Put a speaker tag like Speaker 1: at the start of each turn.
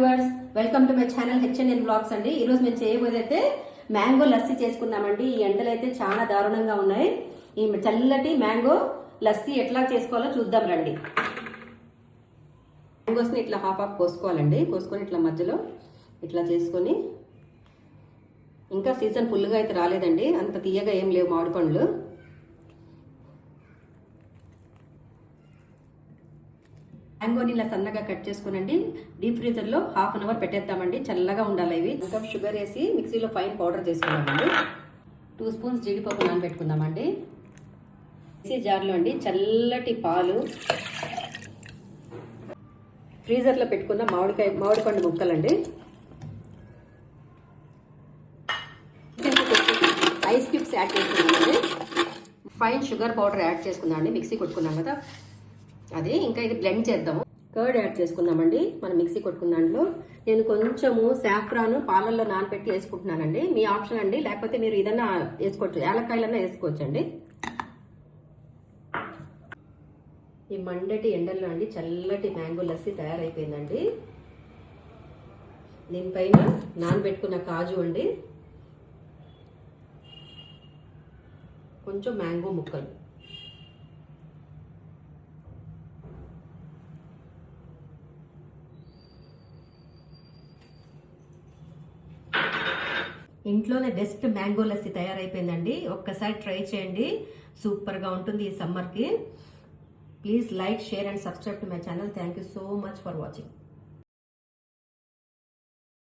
Speaker 1: Viewers, welcome to my channel HNN blogs అండి. ఈరోజు మేము చేయబోయేదైతే మ్యాంగో లస్సీ చేసుకున్నామండి. ఈ ఎండలు అయితే చాలా దారుణంగా ఉన్నాయి. ఈ చల్లటి మ్యాంగో లస్సీ ఎట్లా చేసుకోవాలో చూద్దాం రండి. మ్యాంగోస్ని ఇట్లా హాఫ్ కోసుకోవాలండి. కోసుకొని ఇట్లా మధ్యలో ఇట్లా చేసుకొని, ఇంకా సీజన్ ఫుల్గా అయితే రాలేదండి, అంత తీయగా ఏం లేవు మామిడి పండ్లు. మ్యాంగోని ఇలా సన్నగా కట్ చేసుకునండి. డీప్ ఫ్రీజర్లో హాఫ్ అన్ అవర్ పెట్టేద్దామండి, చల్లగా ఉండాలి. ఇవి ఇంకా షుగర్ వేసి మిక్సీలో ఫైన్ పౌడర్ చేసుకున్నామండి. 2 స్పూన్స్ జీడిపప్పు నానబెట్టుకుందామండి. మిక్సీ జార్లో అండి చల్లటి పాలు, ఫ్రీజర్లో పెట్టుకున్న మామిడి పండు ముక్కలండి, ఐస్ క్యూబ్స్ యాడ్ చేసుకున్నామండి. ఫైన్ షుగర్ పౌడర్ యాడ్ చేసుకున్నామండి, మిక్సీ కొట్టుకున్నాం కదా అది. ఇంకా ఇది బ్లెండ్ చేద్దాము. కర్డ్ యాడ్ చేసుకుందామండి మనం మిక్సీ కొట్టుకున్న దాంట్లో. నేను కొంచెము సాఫ్రాను పాలల్లో నానబెట్టి వేసుకుంటున్నానండి. మీ ఆప్షన్ అండి, లేకపోతే మీరు ఏదన్నా వేసుకోవచ్చు, యాలక్కాయలన్నా వేసుకోవచ్చండి. ఈ మండటి ఎండల్లో అండి చల్లటి మ్యాంగో లస్సీ తయారైపోయిందండి. దీనిపైన నానబెట్టుకున్న కాజు అండి, కొంచెం మ్యాంగో ముక్కలు, ఇంట్లోనే బెస్ట్ మ్యాంగో లస్సీ తయారైపోయిందండి. ఒక్కసారి ట్రై చేయండి, సూపర్గా ఉంటుంది ఈ సమ్మర్కి. Please like, share and subscribe to my channel. Thank you so much for watching.